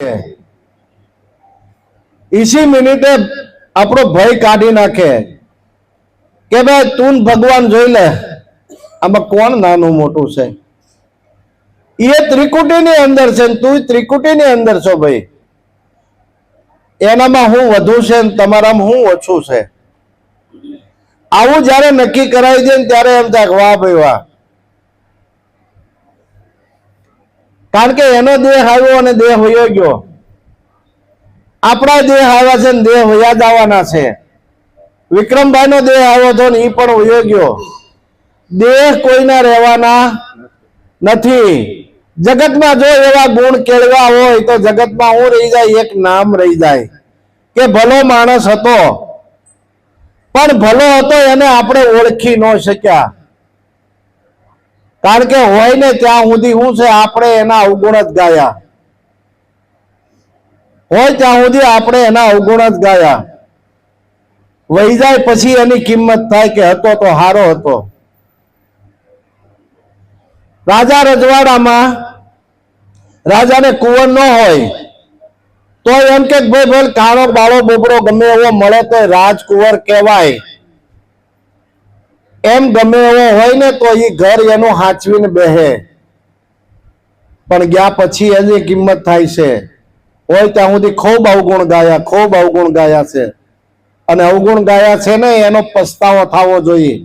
દે, इसी मिनिटे આપણો ભય કાઢી નાખે કે ભાઈ તું ભગવાન જોઈ લે, આમાં કોણ નાનું મોટું છે, એ ત્રિકુટીની અંદર છે, તું ત્રિકુટીની અંદર છો ભાઈ, એનામાં હું વધુ છે ને તમારામાં હું ઓછું છે. આવું જયારે નક્કી કરાવી દે ને ત્યારે એમ થાય વાહ ભાઈ વાહ, કારણ કે એનો દેહ આવ્યો અને દેહ વયો ગયો. આપણા દેહ આવ્યા છે ને દેહ વયા જવાના છે. વિક્રમભાઈ નો દેહ આવ્યો હતો ને એ પણ વયો ગયો. દેહ કોઈના રહેવાના નથી. જગતમાં જો એવા ગુણ કેળવા હોય તો જગતમાં હું રહી જાય, એક નામ રહી જાય કે ભલો માણસ હતો, પણ ભલો હતો એને આપણે ઓળખી ન શક્યા. કારણ કે હોય ને ત્યાં સુધી શું છે, આપણે એના અવગુણ જ ગાયા હોય, ત્યાં સુધી આપણે એના અવગુણ જ ગાયા. વહી જાય પછી એની કિંમત થાય કે હતો તો હારો હતો. રાજા રજવાડામાં રાજાને કુંવર ન હોય તો એમ કે ભાઈ ભાઈ કાળો બાળો બોબડો ગમે એવો મળે તો રાજકુંવર કહેવાય. એમ ગમે એવો હોય ને તો એ ઘર એનું હાચવીને બેહે, પણ ગયા પછી એની કિંમત થાય છે. હોય ત્યાં સુધી ખૂબ અવગુણ ગાયા, ખૂબ અવગુણ ગાયા છે, અને અવગુણ ગાયા છે ને એનો પસ્તાવો થવો જોઈએ.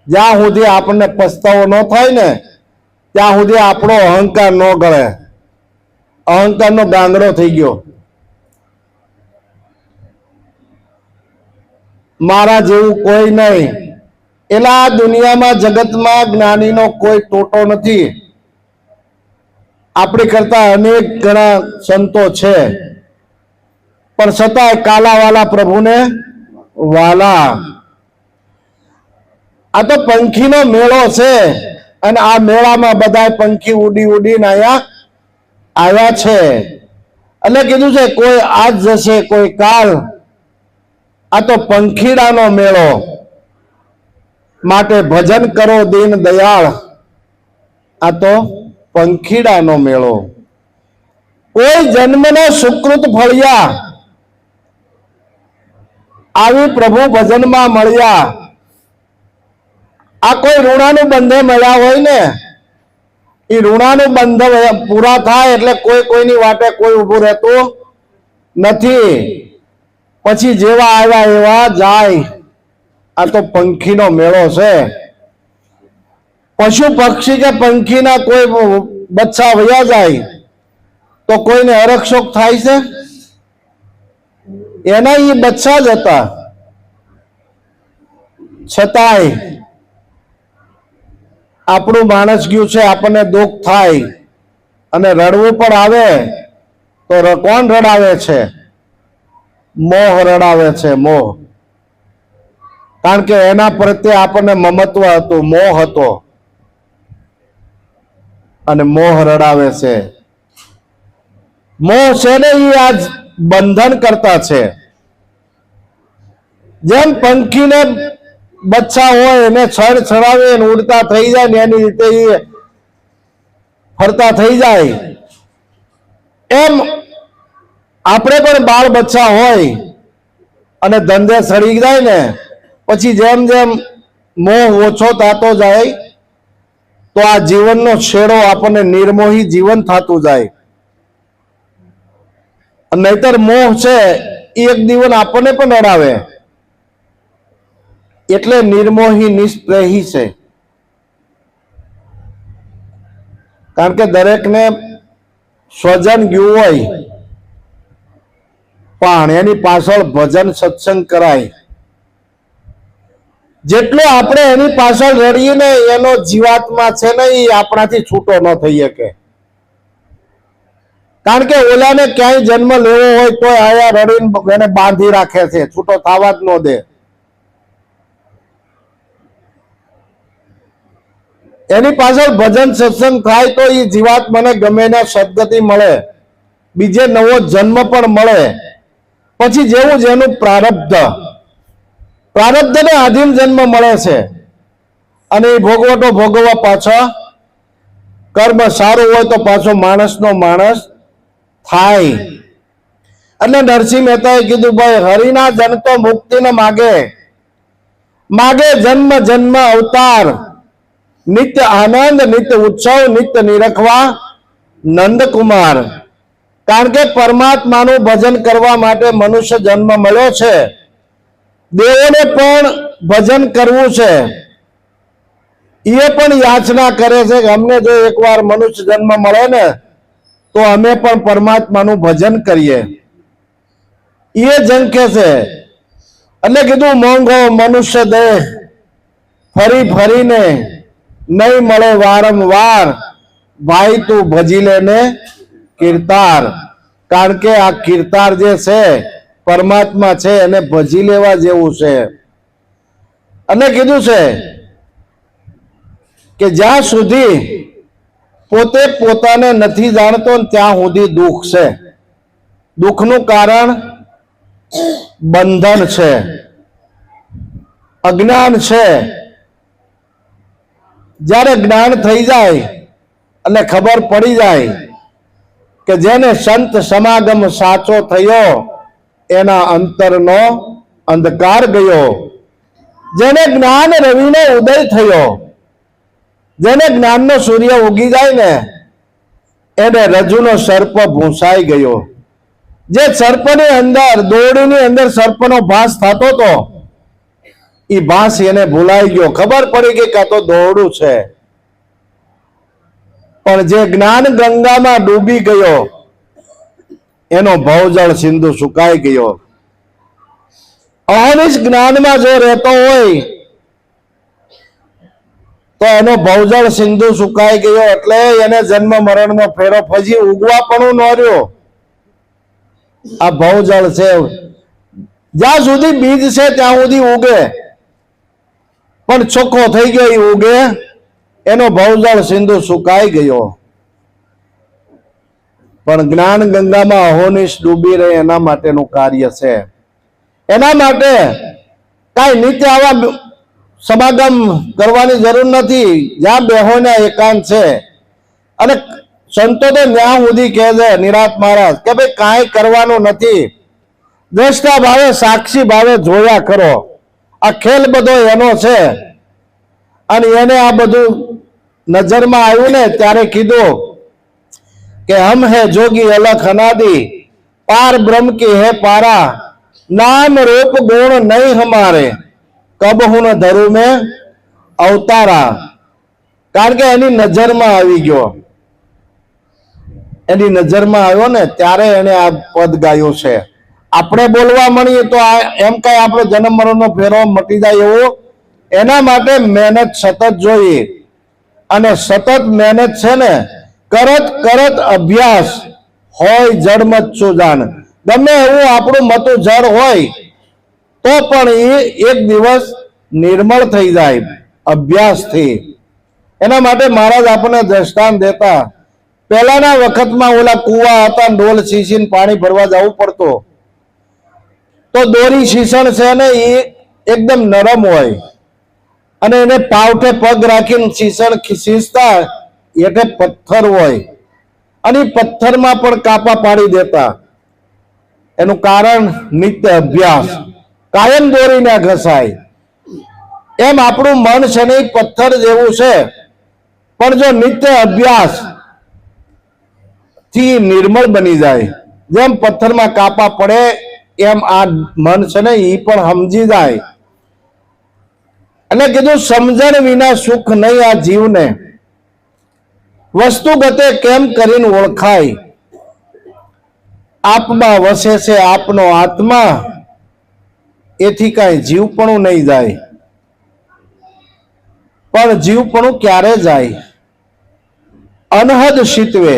જ્યાં સુધી આપણને પસ્તાવો ન થાય ને ત્યાં સુધી આપણો અહંકાર ન ગળે. અહંકારનો ગાંગડો થઈ ગયો. મારા જેવું કોઈ નહીં. એટલે આ દુનિયામાં જગતમાં જ્ઞાનીનો કોઈ ટોટો નથી. આપણી કરતા અનેક ઘણા સંતો છે, પણ છતાંય કાલાવાલા પ્રભુને વાલા. આ તો પંખીનો મેળો છે, અને આ મેળામાં બધા પંખી ઉડી ઉડીને અહીંયા આવ્યા છે. એટલે કીધું છે કોઈ આજ જશે કોઈ કાલ, આ તો પંખીડાનો મેળો. માટે ભજન કરો દીન દયાળ, આ તો પંખીડાનો મેળો. કોઈ જન્મનો સુકૃત ફળિયા, આવી પ્રભુ ભજનમાં મળ્યા. આ કોઈ ઋણાનું બંધે મળ્યા હોય ને, એ ઋણાનું બંધ પૂરા થાય એટલે કોઈ કોઈની વાટે કોઈ ઊભું રહેતું નથી. પછી જેવા આવ્યા એવા જાય. આ તો પંખીનો મેળો છે. પશુ પક્ષી કે પંખીના કોઈ બચ્ચા વયા જાય તો કોઈને હરખશોક થાય છે? એના એ બચ્ચા જ હતા, છતાંય આપણું માણસ ગયું છે, આપણને દુઃખ થાય અને રડવું પણ આવે તો કોણ રડાવે છે? મોહ રડાવે છે, મોહ. કારણ કે એના પ્રત્યે આપણને મમત્વ હતું, મોહ હતો, અને મોહ રડાવે છે. મોહ છે ને એ આજ બંધન કરતા છે. જેમ પંખીને બચ્ચા હોય એને છળ છડાવે ઉડતા થઈ જાય ને એની રીતે એ ફરતા થઈ જાય, એમ આપણે પણ બાળ બચ્ચા હોય અને ધંધે સડી જાય ને પછી જેમ જેમ મોહ ઓછો થતો જાય તો આ જીવનનો છેડો આપણને નિર્મોહી જીવન થતું જાય. નહીતર મોહ છે એક દિવસ આપણને પણ અડાવે. એટલે નિર્મોહી નિષ્પ્રેહી છે. કારણ કે દરેકને સ્વજન ગયું હોય પણ એની પાછળ ભજન સત્સંગ કરાય. જેટલો આપણે એની પાછળ રડીએ ને એનો જીવાત્મા છે ને એ આપણાથી છૂટો ન થઈ શકે. કારણ કે ઓલાને ક્યાંય જન્મ લેવો હોય તો આયા રડીને એને બાંધી રાખે છે, છૂટો થવા જ ન દે. એની પાછળ ભજન સત્સંગ થાય તો એ જીવાત્માને ગમે ના સદગતિ મળે, બીજે નવો જન્મ પણ મળે. પછી જેવું જેનું પ્રારબ્ધને આધીન જન્મ મળે છે, અને એ ભોગવટો ભોગવવા પાછા કર્મ સારું હોય તો પાછો માણસનો માણસ થાય. એટલે નરસિંહ મહેતાએ કીધું, ભાઈ હરિના જન તો મુક્તિને માગે, માગે જન્મ જન્મ અવતાર, નિત્ય આનંદ નિત્ય ઉત્સવ નિત્ય નિરખવા નંદકુમાર. કારણ કે પરમાત્માનું ભજન કરવા માટે મનુષ્ય જન્મ મળ્યો છે. દેવોને પણ ભજન કરવું છે. એ પણ યાચના કરે છે કે અમને જો એકવાર મનુષ્ય જન્મ મળે ને તો અમે પણ પરમાત્માનું ભજન કરીએ. એ ઝંખે છે. એટલે કીધું, મોંઘો મનુષ્ય દેહ ફરી ફરીને નહીં મળે વારંવાર, ભાઈ તું ભજી લેને કીર્તાર. કારણ કે આ કીર્તાર જે છે પરમાત્મા છે એને ભજી લેવા જેવું છે. અને કીધું છે કે જ્યાં સુધી પોતે પોતાને નથી જાણતો ત્યાં સુધી દુઃખ છે. દુઃખનું કારણ બંધન છે, અજ્ઞાન છે. જ્યારે જ્ઞાન થઈ જાય અને ખબર પડી જાય કે જેને સંત સમાગમ સાચો થયો એના અંતરનો અંધકાર ગયો, જેને જ્ઞાન રવિનો ઉદય થયો, જેને જ્ઞાનનો સૂર્ય ઉગી જાય ને એને રજુનો સર્પ ભૂંસાઈ ગયો. જે સર્પની અંદર, દોરડીની અંદર સર્પનો ભાસ થતો હતો એ ભાસ એને ભૂલાઈ ગયો. ખબર પડી કે કાં તો દોરડું છે. પણ જે જ્ઞાન ગંગામાં ડૂબી ગયો એનો ભવજળ સિંધુ સુકાઈ ગયો. અહનિશ જ્ઞાનમાં જો રહેતો હોય તો એનો ભવજળ સિંધુ સુકાઈ ગયો. એટલે એને જન્મ મરણનો ફેરો ફજી ઉગવા પણ ન રહ્યો. આ ભવજળ છે. જ્યાં સુધી બીજ છે ત્યાં સુધી ઉગે, પણ ચોખ્ખો થઈ ગયો એ ઉગે, એનો ભવજળ સિંધુ સુકાઈ ગયો. પણ જ્ઞાન ગંગામાં અહોનિશ ડૂબી રહે એના માટેનું કાર્ય છે. એના માટે કાંઈ નિત્ય આવા સમાગમ કરવાની જરૂર નથી. જ્યાં બેહોને એકાંત છે. અને સંતો તો ત્યાં સુધી કહે છે નિરાત મહારાજ કે ભાઈ કાંઈ કરવાનું નથી, દ્રષ્ટા ભાવે સાક્ષી ભાવે જોયા કરો. આ ખેલ બધો એનો છે. અને એને આ બધું નજરમાં આવ્યું ને ત્યારે કીધું કે હમ હે જોગી અલખ અનાદિ, પાર બ્રહ્મ કી હે પારા, નામ રૂપ ગુણ નહીં હમારે, કબ હું ન ધરું મેં અવતારા. કારણ કે એની નજરમાં આવી ગયો, એની નજરમાં આવ્યો ને ત્યારે એને આ પદ ગાયું છે. આપણે બોલવા મળીએ તો એમ કઈ આપણો જન્મ મરણનો ફેરો મટી જાય એવું? એના માટે મહેનત સતત જોઈએ. અને સતત મહેનત છે ને કરત કરત અભ્યાસ હોય જળમત સુજાન. ગમે એવું આપણું મતું જળ હોય તો પણ એ એક દિવસ નિર્મળ થઈ જાય અભ્યાસથી. એના માટે મહારાજ આપણને દ્રષ્ટાંત દેતા. પહેલાના વખતમાં ઓલા કુવા હતા, ડોલ શીશીને પાણી ભરવા જવું પડતું. તો દોરી શીશણ છે ને એ એકદમ નરમ હોય અને એને પાવઠે પગ રાખીને શીશણ ખીસીસતા એટલે પથ્થર હોય અને પથ્થરમાં પણ કાપા પાડી દેતા. એનું કારણ નિત્ય અભ્યાસ. કાયમ દોરી ના ઘસાય. એમ આપણું મન છે ને પથ્થર જેવું છે, પણ જો નિત્ય અભ્યાસ થી નિર્મળ બની જાય. જેમ પથ્થરમાં કાપા પડે એમ આ મન છે ને એ પણ સમજી જાય. અને કીધું સમજણ વિના સુખ નહીં આ જીવને, વસ્તુ ગતે કેમ કરીને ઓળખાય. આપમાં વસે છે આપનો આત્મા, એથી કાંઈ જીવપણું નહીં જાય. પણ જીવપણું ક્યારે જાય? અનહદ શીતવે.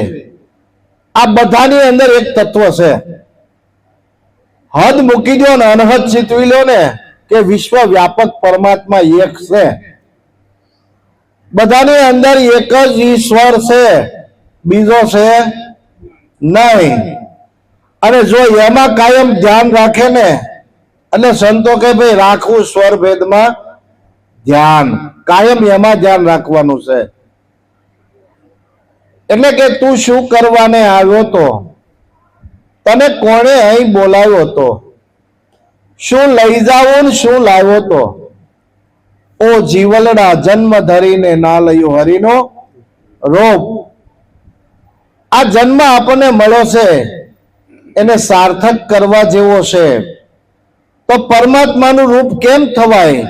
આ બધાની અંદર એક તત્વ છે. હદ મૂકી દો ને અનહદ શીતવી લો ને કે વિશ્વ વ્યાપક પરમાત્મા એક છે. બધાની અંદર એક જ ઈશ્વર છે, બીજો છે નહીં. અને જો એમાં કાયમ ધ્યાન રાખે ને, એટલે સંતો કે ભાઈ રાખવું સ્વર ભેદમાં ધ્યાન, કાયમ એમાં ધ્યાન રાખવાનું છે. એટલે કે તું શું કરવાને આવ્યો તો, તને કોણે અહીં બોલાવ્યો હતો? શું લઈ જાવું ને શું લાવ્યો તો? ઓ જીવલડા જન્મ ધરીને ના લયો હરિનો રોપ. આ જન્મ આપણને મળ્યો છે એને સાર્થક કરવા જેવો છે. તો પરમાત્માનું રૂપ કેમ થવાય?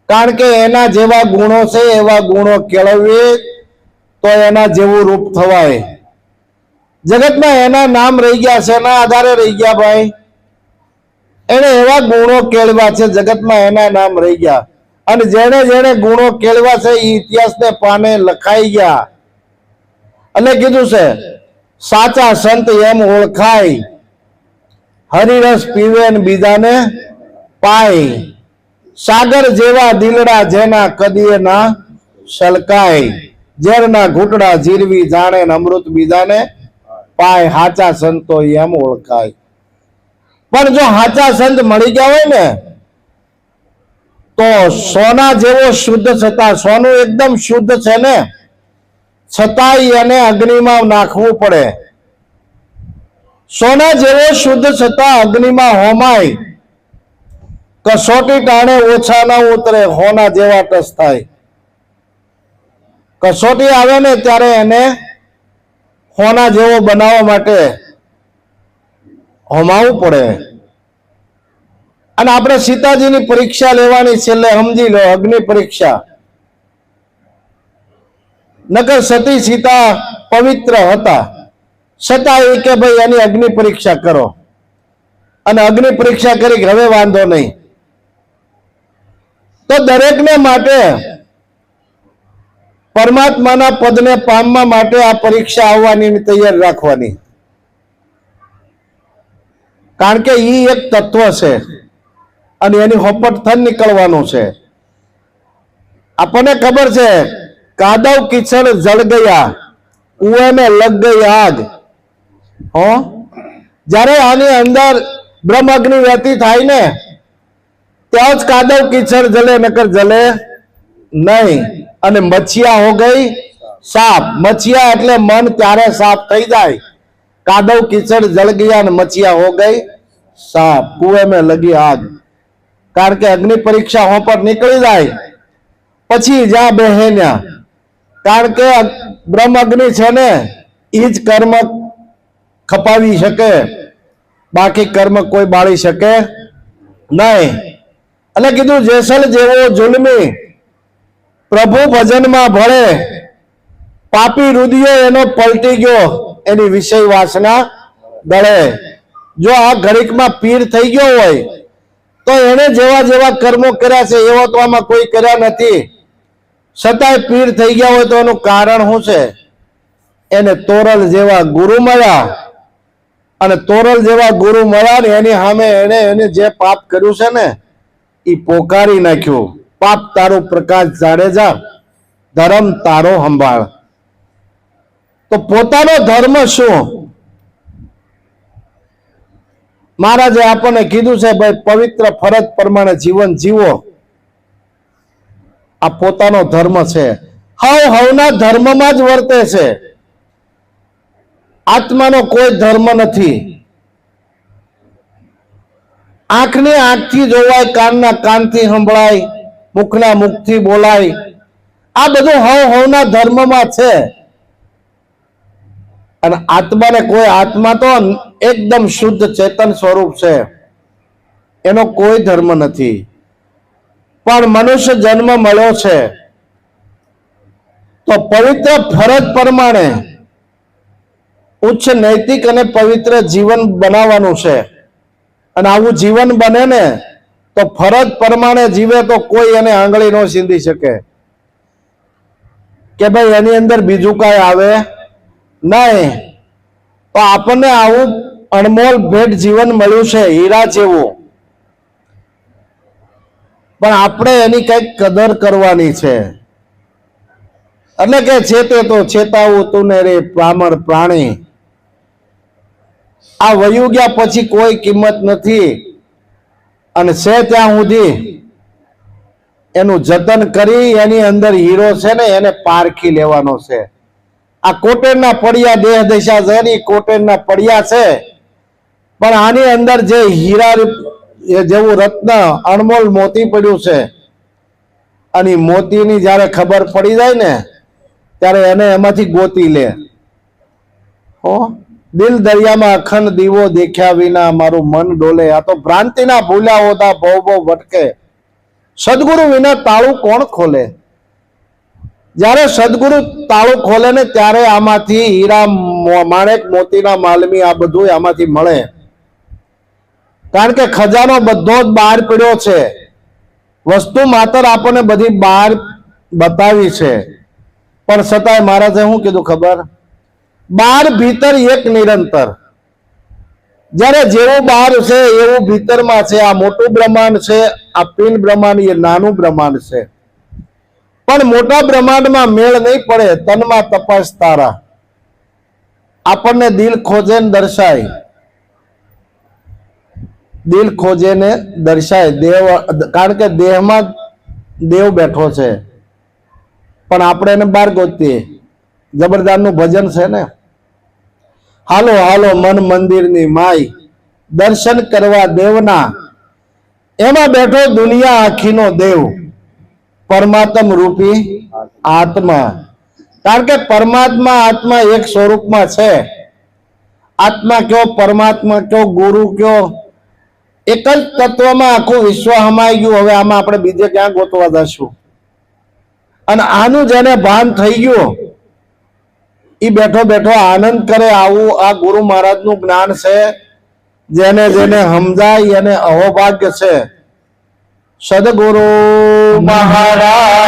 કારણ કે એના જેવા ગુણો છે એવા ગુણો કેળવીએ તો એના જેવું રૂપ થવાય. જગતમાં એના નામ રહી ગયા છે, એના આધારે રહી ગયા ભાઈ. એને એવા ગુણો કેળવ્યા છે, જગતમાં એના નામ રહી ગયા. અને જેને જેને ગુણો કેળવ્યા છે એ ઇતિહાસને પાને લખાઈ ગયા. એટલે કીધું છે સાચા સંત એમ ઓળખાય, હરિરસ પીવે ને બીજાને પાય. સાગર જેવા દિલડા જેના કદીએ ના સલકાય, ઝેરના ઘૂંટડા જીરવી જાણે ને અમૃત બીજાને પાય. હાચા સંતો એમ ઓળખાય. પણ જો હાચા સંત મળી ગયા હોય ને તો સોના જેવો શુદ્ધ છતાં, સોનું એકદમ શુદ્ધ છે ને છતાંય એને અગ્નિમાં નાખવું પડે. સોના જેવો શુદ્ધ છતાં અગ્નિમાં હોમાય, કસોટી ટાણે ઓછા ના ઉતરે, હોના જેવા ટસ થાય. કસોટી આવે ને ત્યારે એને હોના જેવો બનાવવા માટે હોમાવું પડે. અને આપણે સીતાજીની પરીક્ષા લેવાની છેલ્લે સમજી લો, અગ્નિ પરીક્ષા. નકર સતી સીતા પવિત્ર હતા, છતાં એ કે ભાઈ એની અગ્નિ પરીક્ષા કરો. અને અગ્નિ પરીક્ષા કરી હવે વાંધો નહીં. તો દરેકને માટે પરમાત્માના પદને પામવા માટે આ પરીક્ષા આવવાની તૈયાર રાખવાની. કારણ કે એ એક તત્વ છે અને એની હોપટ થન નીકળવાનું છે. આપણને ખબર છે કાદવ કિચડ જળ ગયા, કુએ में लग गई आग. હો, જ્યારે આની અંદર બ્રહ્મ અગ્નિ વહેતી થાય ને ત્યાં જ કાદવ કિચડ જલે, નકર જલે નહીં. અને મચ્છિયા હો ગઈ સાફ. મચ્છિયા એટલે મન ત્યારે સાફ થઈ જાય. કાદવ કિચડ જલ ગયા અને મચ્છિયા હો ગઈ સાફ. કુએ में लगी आग. કારણ કે અગ્નિ પરીક્ષા હોપટ નીકળી જાય પછી જ્યાં બેહેન્યા. કારણ કે બ્રહ્મ અગ્નિ છે ને એ જ કર્મ ખપાવી શકે, બાકી કર્મ કોઈ બાળી શકે નહીં. એટલે કીધું જેસલ જેવો જુલમી પ્રભુ ભજનમાં ભળે, પાપી રુદિયો એનો પલટી ગયો, એની વિષય વાસના ગળે. જો આ ઘડીકમાં પીર થઈ ગયો હોય તો એને જેવા જેવા કર્મો કર્યા છે એવા તો આમાં કોઈ કર્યા નથી, છતાંય પીર થઈ ગયા હોય તો એનું કારણ શું છે? એને તોરલ જેવા ગુરુ મળ્યા. અને તોરલ જેવા ગુરુ મળ્યા ને એની સામે એને જે પાપ કર્યું છે ને એ પોકારી નાખ્યું. પાપ તારું પ્રકાશ જાડેજા, ધર્મ તારો સંભાળ. તો પોતાનો ધર્મ શું? મહારાજે આપણને કીધું છે ભાઈ પવિત્ર ફરજ પ્રમાણે જીવન જીવો. આ પોતાનો ધર્મ છે. હવના ધર્મમાં જ વર્તે છે. આત્માનો કોઈ ધર્મ નથી. આંખની આંખથી જોવાય, કાનના કાનથી સંભળાય, મુખના મુખથી બોલાય. આ બધું હવના ધર્મમાં છે. અને આત્માને કોઈ, આત્મા તો એકદમ શુદ્ધ ચેતન સ્વરૂપ છે, એનો કોઈ ધર્મ નથી. પણ મનુષ્ય જન્મ મળ્યો છે તો પવિત્ર ફરજ પ્રમાણે ઉચ્ચ નૈતિક અને પવિત્ર જીવન બનાવવાનું છે. અને આવું જીવન બને ને તો ફરજ પ્રમાણે જીવે તો કોઈ એને આંગળી ન સીંધી શકે કે ભાઈ એની અંદર બીજું કાંઈ આવે નહીં. તો આપણને આવું અણમોલ ભેટ જીવન મળ્યું છે, હીરા જેવું. પણ આપણે એની કઈક કદર કરવાની છે. એટલે કે ચેતે તો ચેતાવું તું ને રે પ્રામણ પ્રાણી. આ વયું ગયા પછી કોઈ કિંમત નથી. અને છે ત્યાં સુધી એનું જતન કરી એની અંદર હીરો છે ને એને પારખી લેવાનો છે. આ કોટેરના પડિયા દેહ દશા છે, કોટેરના પડિયા છે પણ આની અંદર જે હીરા જેવું રત્ન અણમોલ મોતી પડ્યું છે, અને મોતીની જ્યારે ખબર પડી જાય ને ત્યારે એને એમાંથી ગોતી લે. હો, દિલ દરિયામાં અખંડ દીવો દેખ્યા વિના મારું મન ડોલે. આ તો ભ્રાંતિના ભૂલ્યા હોતા ભવ ભવ ભટકે. સદગુરુ વિના તાળું કોણ ખોલે? જ્યારે સદગુરુ તાળું ખોલે ને ત્યારે આમાંથી હીરા માણેક મોતીના માલમી આ બધું આમાંથી મળે. કારણ કે ખજાનો બધો જ બહાર પડ્યો છે. વસ્તુ માત્ર આપણને બધી બહાર બતાવી છે, પણ છતાંય મહારાજે શું કીધું ખબર? બહાર ભીતર એક નિરંતર. જ્યારે જેવું બહાર છે એવું ભીતરમાં છે. આ મોટું બ્રહ્માંડ છે, આ પિંડ બ્રહ્માંડ એ નાનું બ્રહ્માંડ છે. પણ મોટા બ્રહ્માંડમાં મેળ નહીં પડે. તનમાં તપાસ તારા આપણને દિલ ખોજે ને દર્શાય. દિલ ખોજે ને દર્શાય દેવ, કારણ કે દેહમાં દેવ બેઠો છે, પણ આપણે એને બહાર ગોતીએ. જબરદારનું ભજન છે ને, હાલો હાલો મન મંદિરની માય, દર્શન કરવા દેવના. એમાં બેઠો દુનિયા આખીનો દેવ, પરમાત્મ રૂપી આત્મા. કારણ કે પરમાત્મા આત્મા એક સ્વરૂપમાં છે. આત્મા કયો, પરમાત્મા કયો, ગુરુ કયો, એક જ તત્વમાં આખું વિશ્વ હમાઈ ગયું. હવે આમાં આપણે બીજે ક્યાં ગોતવા જશું? અને આનું જેને ભાન થઈ ગયું એ બેઠો બેઠો આનંદ કરે. આવું આ ગુરુ મહારાજનું જ્ઞાન છે. જેને જેને સમજાય એને અહોભાગ્ય છે. સદગુરુ મહારાજ